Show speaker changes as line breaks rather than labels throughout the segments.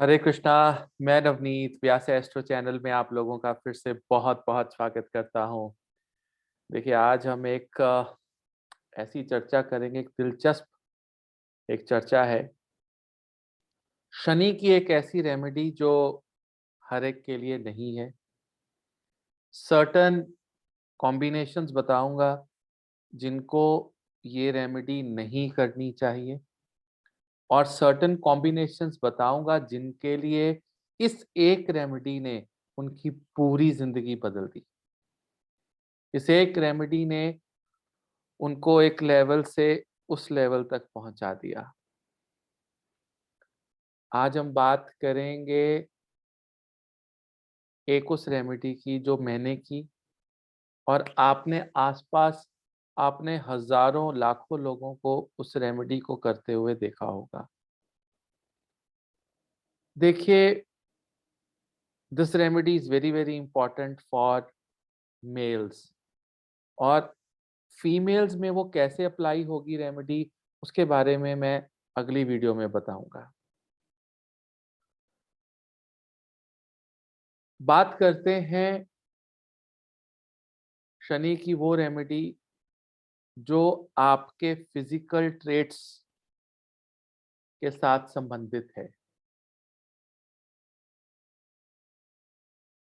हरे कृष्णा। मैं नवनीत व्यास astro channel में आप लोगों का फिर से बहुत बहुत स्वागत करता हूं। देखिए, आज हम एक ऐसी चर्चा करेंगे, एक दिलचस्प एक चर्चा है। शनि की एक ऐसी रेमेडी जो हर एक के लिए नहीं है। सर्टन कॉम्बिनेशंस बताऊंगा जिनको ये रेमेडी नहीं करनी चाहिए, और सर्टन कॉम्बिनेशंस बताऊंगा जिनके लिए इस एक रेमेडी ने उनकी पूरी जिंदगी बदल दी। इस एक रेमेडी ने उनको एक लेवल से उस लेवल तक पहुंचा दिया। आज हम बात करेंगे एक उस रेमेडी की जो मैंने की, और आपने आसपास आपने हजारों लाखों लोगों को उस रेमेडी को करते हुए देखा होगा। देखिए, this remedy is very very important for mails, और फीमेल्स में वो कैसे अप्लाई होगी रेमेडी, उसके बारे में मैं अगली वीडियो में बताऊंगा। बात करते हैं शनि की वो रेमेडी जो आपके फिजिकल ट्रेट्स के साथ संबंधित है।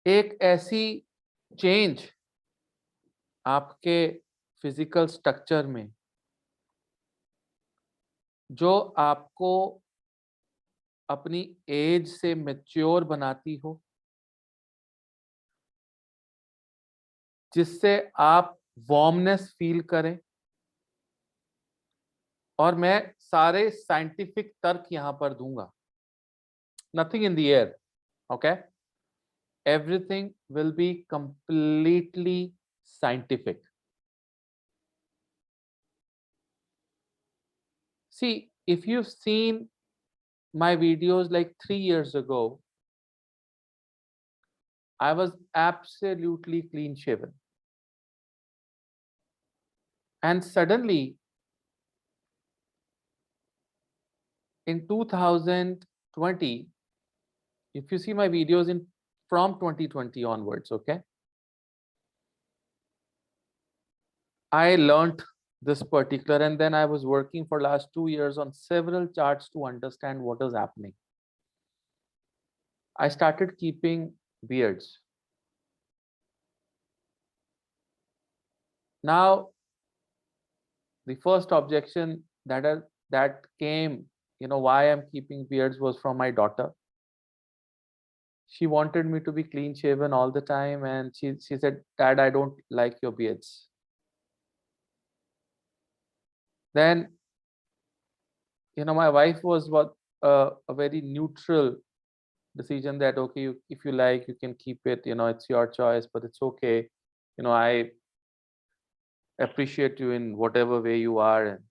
एक ऐसी चेंज आपके फिजिकल स्ट्रक्चर में जो आपको अपनी एज से मैच्योर बनाती हो, जिससे आप वार्मनेस फील करें। और मैं सारे साइंटिफिक तर्क यहां पर दूंगा। Nothing in the air, okay? Everything will be completely scientific. See, if you've seen my videos like 3 years ago, I was absolutely clean shaven. And suddenly in 2020, if you see my videos in from 2020 onwards, okay, I learned this particular, and then I was working for last 2 years on several charts to understand what is happening. I started keeping beards. Now, the first objection that came, why I'm keeping beards, was from my daughter. She wanted me to be clean shaven all the time, and she said, "Dad, I don't like your beards." Then, my wife was what a very neutral decision, that okay, if you like, you can keep it, it's your choice, but it's okay. I appreciate you in whatever way you are, and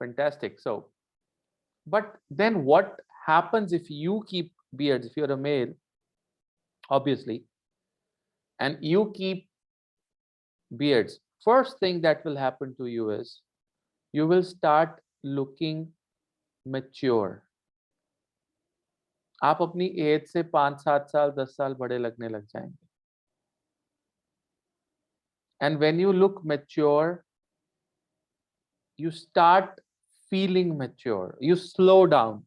fantastic. So, but then what happens if you keep beards, if you're a male, obviously, and you keep beards? First thing that will happen to you is you will start looking mature. आप अपनी as से 5 7 साल 10 साल बड़े लगने लग जाएंगे। And when you look mature, you start feeling mature, you slow down.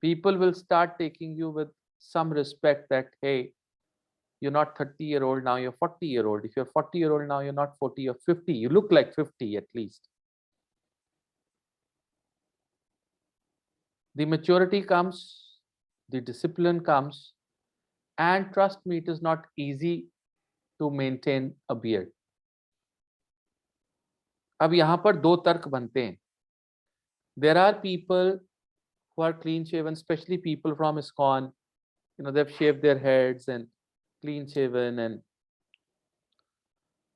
People will start taking you with some respect, that hey, you're not 30-year-old now, you're 40-year-old. If you're 40-year-old now, you're not 40 or 50, you look like 50 at least. The maturity comes, the discipline comes, and trust me, it is not easy to maintain a beard. अब यहाँ पर दो तर्क बनते हैं. There are people who are clean shaven, especially people from ISKCON. They've shaved their heads and clean shaven, and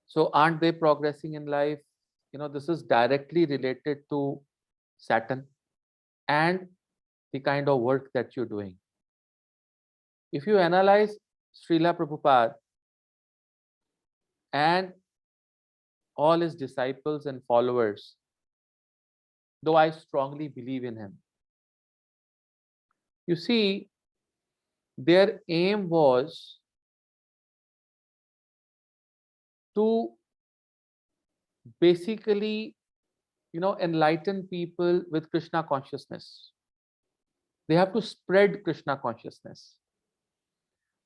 so aren't they progressing in life? This is directly related to Saturn and the kind of work that you're doing. If you analyze Srila Prabhupada and all his disciples and followers, though I strongly believe in him, You see, their aim was to basically, enlighten people with Krishna consciousness. They have to spread Krishna consciousness.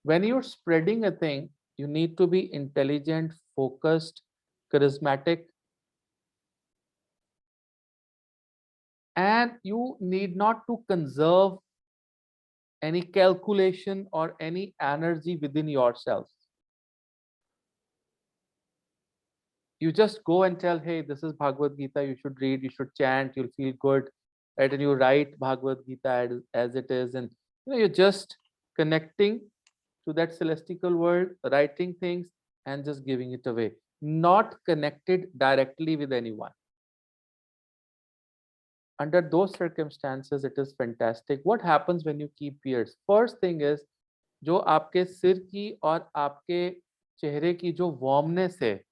When you're spreading a thing, you need to be intelligent, focused, charismatic, and you need not to conserve any calculation or any energy within yourself. You just go and tell, hey, this is Bhagavad Gita, you should read, you should chant, you'll feel good, right? And you write Bhagavad Gita as it is, and you're just connecting to that celestial world, writing things and just giving it away, not connected directly with anyone. Under those circumstances, it is fantastic. What happens when you keep beards? First thing is, जो आपके सिर की और आपके चेहरे की जो warmness है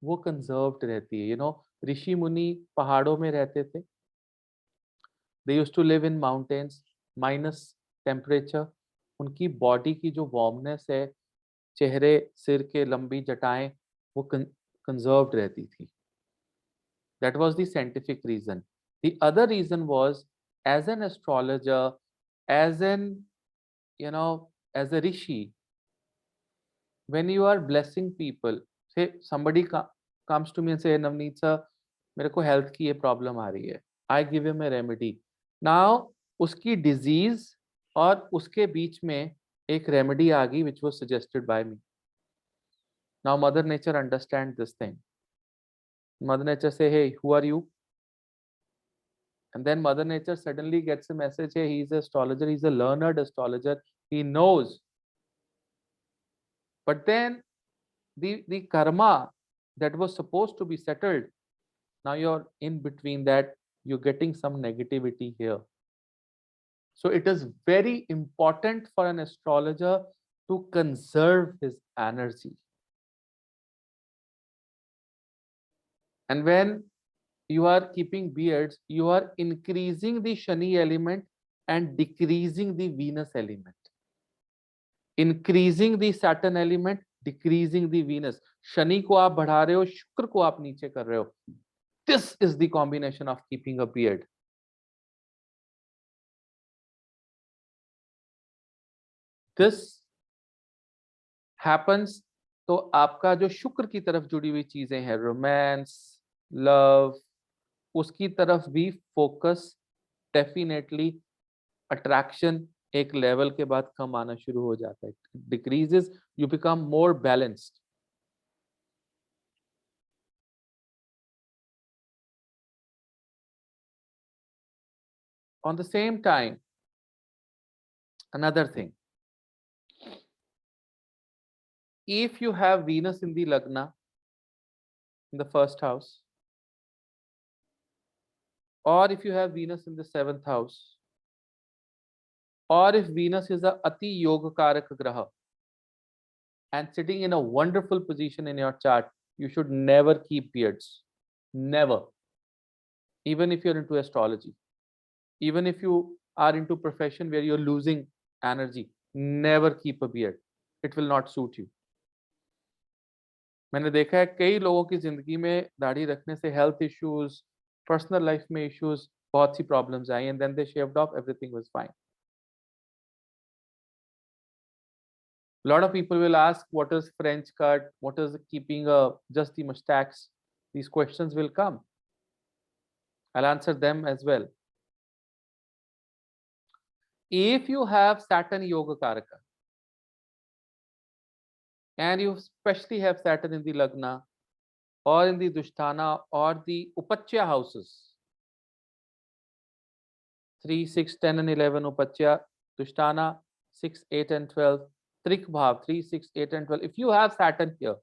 वो कंजर्व्ड रहती है. ऋषि मुनि पहाड़ों में रहते थे. They used to live in mountains, minus temperature. उनकी बॉडी की जो वार्मनेस है, चेहरे, सिर के लंबी जटाएं, वो कंजर्व्ड रहती थी. That was the scientific reason. The other reason was, as an astrologer, as an, as a rishi, when you are blessing people, say somebody comes to me and say, Navneet sir, मेरे को health की ये problem आ रही है. I give him a remedy. Now, उसकी disease और उसके बीच में एक remedy आ गई which was suggested by me. Now, Mother Nature understands this thing. Mother Nature say, hey, who are you? And then Mother Nature suddenly gets a message, hey, he's an astrologer, he's a learned astrologer, he knows. But then the karma that was supposed to be settled, now you're in between that, you're getting some negativity here. So it is very important for an astrologer to conserve his energy. And when you are keeping beards, you are increasing the Shani element and decreasing the Venus element. Increasing the Saturn element, decreasing the Venus. Shani को आप बढ़ा रहे हो, शुक्र को आप नीचे कर रहे हो. This is the combination of keeping a beard. This happens, तो आपका जो शुक्र की तरफ जुड़ी हुई चीजें हैं, रोमांस, लव, उसकी तरफ भी फोकस डेफिनेटली, अट्रैक्शन एक लेवल के बाद कम आना शुरू हो जाता है. Decreases, you become more balanced. On the same time, another thing, if you have Venus in the Lagna, in the first house, or if you have Venus in the 7th house, or if Venus is a Ati Yoga Karaka Graha and sitting in a wonderful position in your chart, you should never keep beards. Never. Even if you're into astrology, even if you are into profession where you're losing energy, never keep a beard. It will not suit you. मैंने देखा है कई लोगों की जिंदगी में दाढ़ी रखने से हेल्थ इश्यूज, पर्सनल लाइफ में इश्यूज, बहुत सी प्रॉब्लम्स आई, and then they shaved off, everything was fine. A lot of people will ask, what is French cut? What is keeping just the mustache? These questions will come. I'll answer them as well. If you have Saturn Yoga Karaka, and you especially have Saturn in the Lagna, or in the Dushtana, or the Upachya houses, 3, 6, 10 and 11 Upachya, Dushtana, 6, 8 and 12, Trik Bhav, 3, 6, 8 and 12. If you have Saturn here,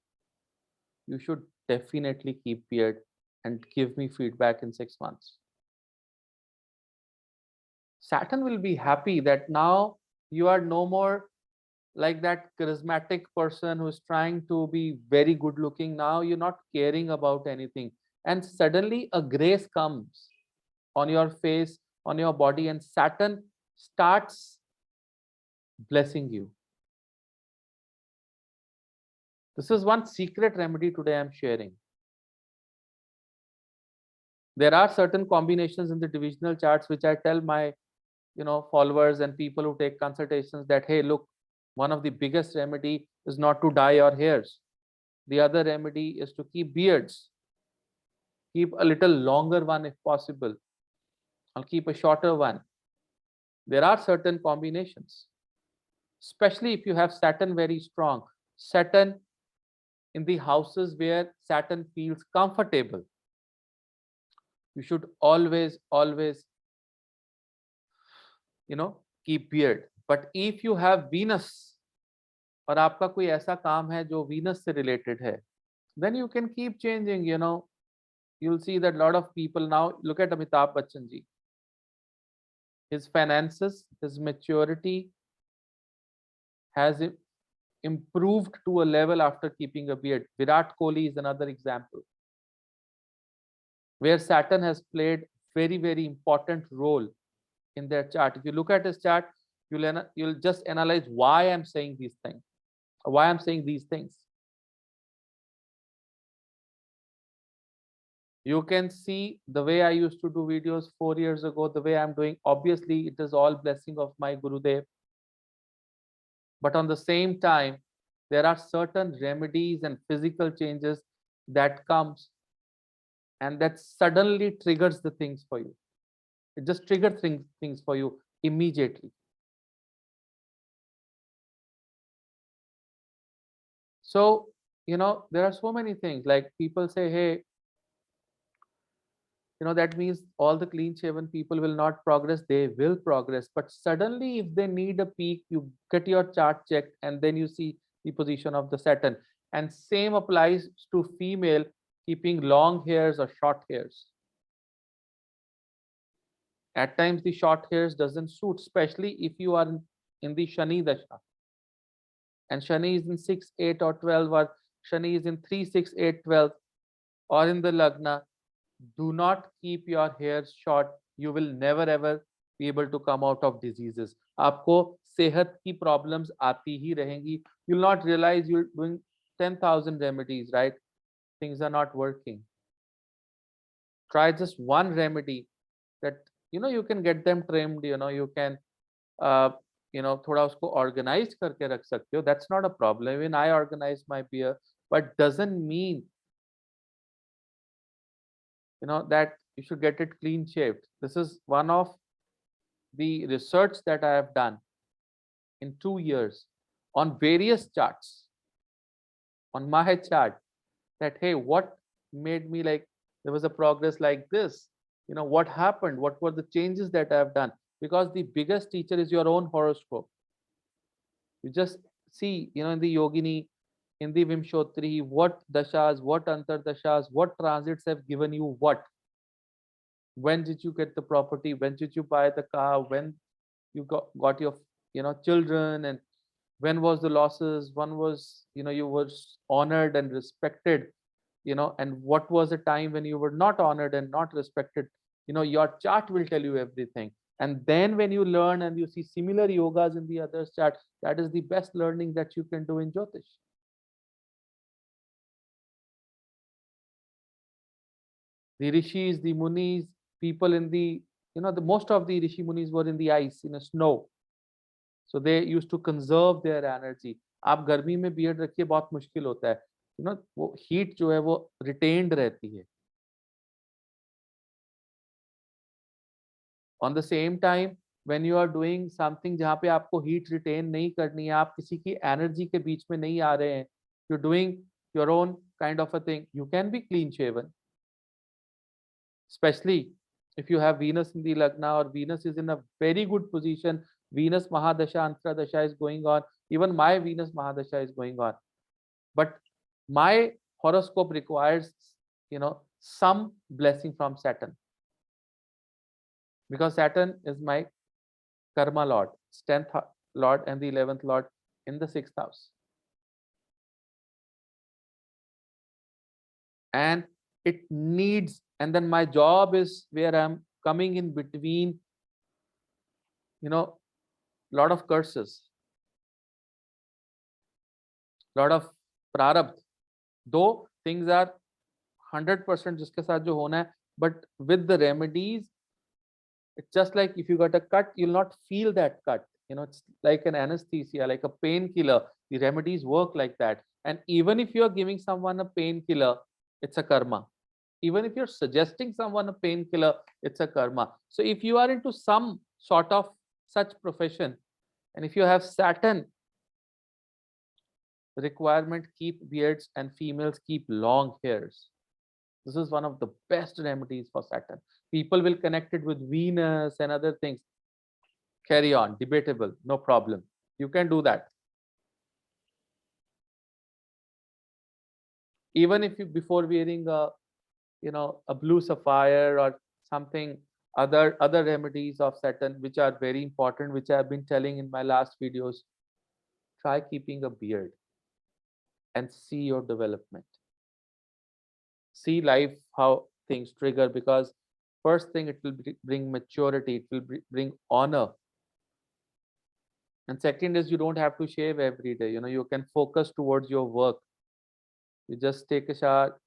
you should definitely keep beard and give me feedback in 6 months. Saturn will be happy that now you are no more like that charismatic person who's trying to be very good looking. Now you're not caring about anything, and suddenly a grace comes on your face, on your body, and Saturn starts blessing you. This is one secret remedy today I'm sharing. There are certain combinations in the divisional charts which I tell my followers and people who take consultations that, hey, look, one of the biggest remedy is not to dye your hairs. The other remedy is to keep beards. Keep a little longer one if possible, or keep a shorter one. There are certain combinations, especially if you have Saturn very strong. Saturn in the houses where Saturn feels comfortable. You should always, always, keep beard. But if you have Venus, और आपका कोई ऐसा काम है जो Venus से related है, then you can keep changing. You'll see that a lot of people now, look at Amitabh Bachchan ji. His finances, his maturity has improved to a level after keeping a beard. Virat Kohli is another example, where Saturn has played very, very important role in their chart. If you look at his chart, you'll just analyze why I'm saying these things, why I'm saying these things. You can see the way I used to do videos 4 years ago, the way I'm doing. Obviously, it is all blessing of my Gurudev. But on the same time, there are certain remedies and physical changes that comes and that suddenly triggers the things for you. It just triggers things for you immediately. So, there are so many things, like people say, hey, that means all the clean shaven people will not progress. They will progress, but suddenly if they need a peak, you get your chart checked and then you see the position of the Saturn. And same applies to female keeping long hairs or short hairs. At times the short hairs doesn't suit, especially if you are in the Shani Dasha. And Shani is in 6, 8 or 12, or Shani is in 3, 6, 8, 12, or in the Lagna. Do not keep your hair short. You will never ever be able to come out of diseases. आपको सेहत की problems आती ही रहेंगी. You'll not realize you're doing 10,000 remedies, right? Things are not working. Try just one remedy that you can get them trimmed. You can थोड़ा उसको organize करके रख सकते हो. That's not a problem. Even I organize my beard, but doesn't mean that you should get it clean shaved. This is one of the research that I have done in 2 years on various charts, on my chart, that, hey, what made me like, there was a progress like this, what happened, what were the changes that I have done? Because the biggest teacher is your own horoscope. You just see, in the Yogini, in the Vimshotri, what dashas, what antar dashas, what transits have given you what. When did you get the property? When did you buy the car? When you got your children? And when was the losses? When was you were honored and respected? And what was the time when you were not honored and not respected? Your chart will tell you everything. And then when you learn and you see similar yogas in the other chart, that is the best learning that you can do in Jyotish. The rishis, the munis, people in the the most of the rishi munis were in the ice, in the snow. So they used to conserve their energy. आप गर्मी में beard रखिए, बहुत मुश्किल होता है. वो heat जो है वो रिटेन्ड रहती है. On the same time, when you are doing something जहाँ पे आपको हीट रिटेन नहीं करनी है, आप किसी की एनर्जी के बीच में नहीं आ रहे हैं, you're doing your own kind of a thing, you can be clean shaven. Especially if you have Venus in the Lagna, or Venus is in a very good position. Venus Mahadasha, Antradasha is going on. Even my Venus Mahadasha is going on. But my horoscope requires, some blessing from Saturn. Because Saturn is my karma lord, 10th lord and the 11th lord in the 6th house. And it needs, and then my job is where I'm coming in between you know, lot of curses, lot of prarabdh, though things are 100% जिसके साथ जो होना है, but with the remedies, it's just like if you got a cut, you'll not feel that cut. It's like an anesthesia, like a painkiller. The remedies work like that. And even if you're giving someone a painkiller, it's a karma. Even if you're suggesting someone a painkiller, it's a karma. So if you are into some sort of such profession, and if you have Saturn requirement, keep beards, and females keep long hairs. This is one of the best remedies for Saturn. People will connect it with Venus and other things. Carry on, debatable, no problem. You can do that. Even if you, before wearing a blue sapphire or something, other remedies of Saturn, which are very important, which I have been telling in my last videos, try keeping a beard and see your development. See life, how things trigger, because first thing, it will bring maturity, it will bring honor. And second is, you don't have to shave every day. You can focus towards your work. You just take a shower.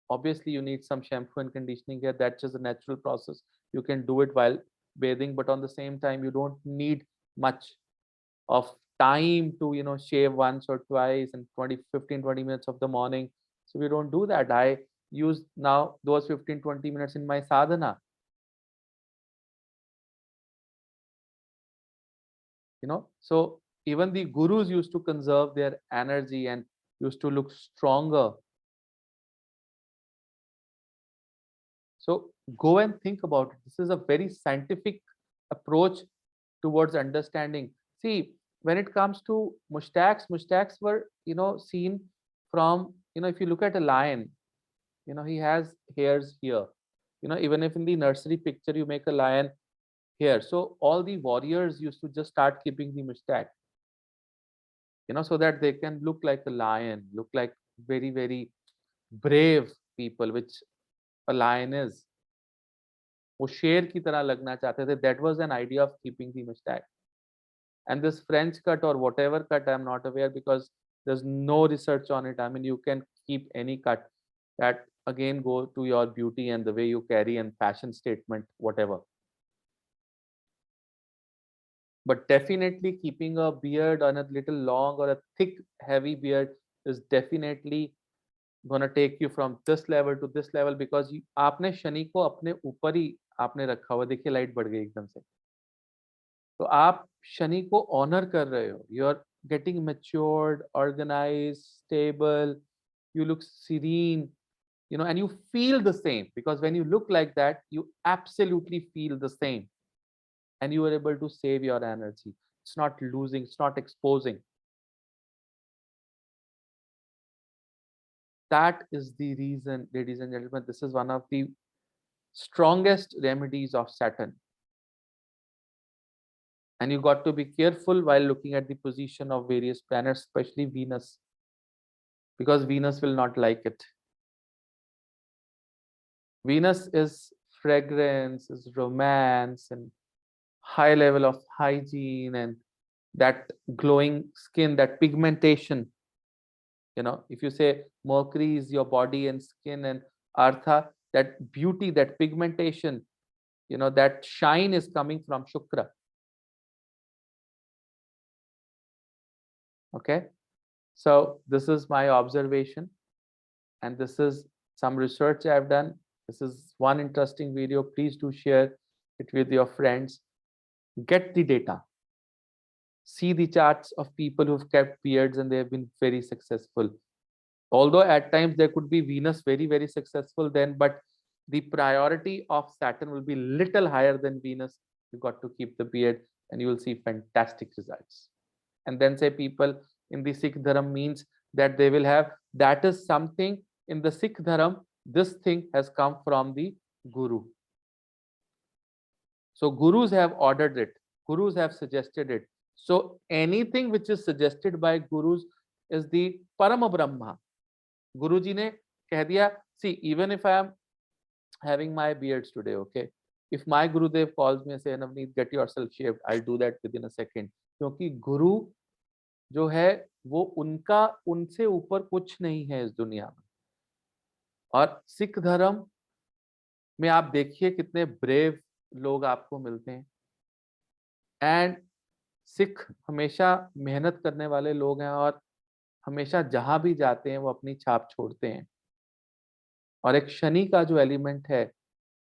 Obviously, you need some shampoo and conditioning here. That's just a natural process. You can do it while bathing, but on the same time, you don't need much of time to, shave once or twice in 20 minutes of the morning. So we don't do that. I use now those 15-20 minutes in my sadhana. So even the gurus used to conserve their energy and used to look stronger. So go and think about it. This is a very scientific approach towards understanding. See, when it comes to mushtaqs were, seen from, if you look at a lion, he has hairs here. Even if in the nursery picture you make a lion here. So all the warriors used to just start keeping the mustache, so that they can look like a lion, look like very, very brave people, which a lion is. वो शेर की तरह लगना चाहते थे. That was an idea of keeping the mustache. And this French cut or whatever cut, I'm not aware, because there's no research on it. I mean, you can keep any cut. That again go to your beauty and the way you carry and fashion statement, whatever. But definitely keeping a beard on a little long or a thick, heavy beard is definitely gonna take you from this level to this level, because आपने शनि को अपने ऊपर ही आपने रखा हुआ. देखिए light बढ़ गई एकदम से. तो आप शनि को ऑनर कर रहे हो. You are getting matured, organized, stable, you look serene, and you feel the same, because when you look like that, you absolutely feel the same, and you are able to save your energy. It's not losing, it's not exposing. That is the reason, ladies and gentlemen, this is one of the strongest remedies of Saturn. And you got to be careful while looking at the position of various planets, especially Venus, because Venus will not like it. Venus is fragrance, is romance, and high level of hygiene, and that glowing skin, that pigmentation. If you say Mercury is your body and skin, and Artha, that beauty, that pigmentation, that shine is coming from Shukra. Okay, so this is my observation, and this is some research I've done. This is one interesting video. Please do share it with your friends. Get the data. See the charts of people who've kept beards and they have been very successful. Although at times there could be Venus very, very successful then, but the priority of Saturn will be little higher than Venus. You got to keep the beard and you will see fantastic results. And then say people in the Sikh Dharam means that they will have, that is something in the Sikh Dharam, this thing has come from the Guru. So Gurus have ordered it. Gurus have suggested it. So anything which is suggested by Gurus is the Parama Brahma. Guruji ne keh diya, see, even if I am having my beards today, okay, If my Gurudev calls me and say Navneet get yourself shaved, I'll do that within a second. क्योंकि गुरु जो है वो उनका उनसे ऊपर कुछ नहीं है इस दुनिया में। और सिख धर्म में आप देखिए कितने ब्रेव लोग आपको मिलते हैं। एंड सिख हमेशा मेहनत करने वाले लोग हैं और हमेशा जहाँ भी जाते हैं वो अपनी छाप छोड़ते हैं। और एक शनि का जो एलिमेंट है,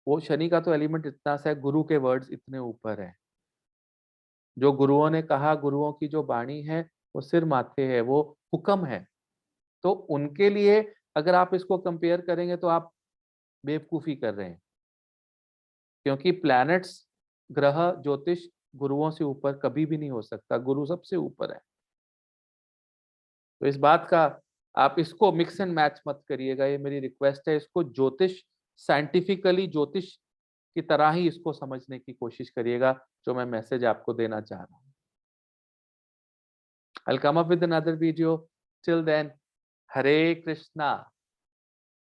वो शनि का तो एलिमेंट इतना सा है, गुरु के वर्ड्स इतने ऊपर है। जो गुरुओं ने कहा, गुरुओं की जो वाणी है वो सिर माथे है, वो हुक्म है। तो उनके लिए अगर आप इसको कंपेयर करेंगे तो आप बेवकूफी कर रहे हैं। क्योंकि प्लैनेट्स, ग्रह, ज्योतिष गुरुओं से ऊपर कभी भी नहीं हो सकता, गुरु सबसे ऊपर है। तो इस बात का आप इसको मिक्स एंड मैच मत करिएगा, ये मेरी रिक्वेस्ट है। इसको ज्योतिष साइंटिफिकली ज्योतिष की तरह ही इसको समझने की कोशिश करिएगा, जो मैं मैसेज आपको देना चाह रहा हूँ। I'll come up with another video. Till then, Hare Krishna.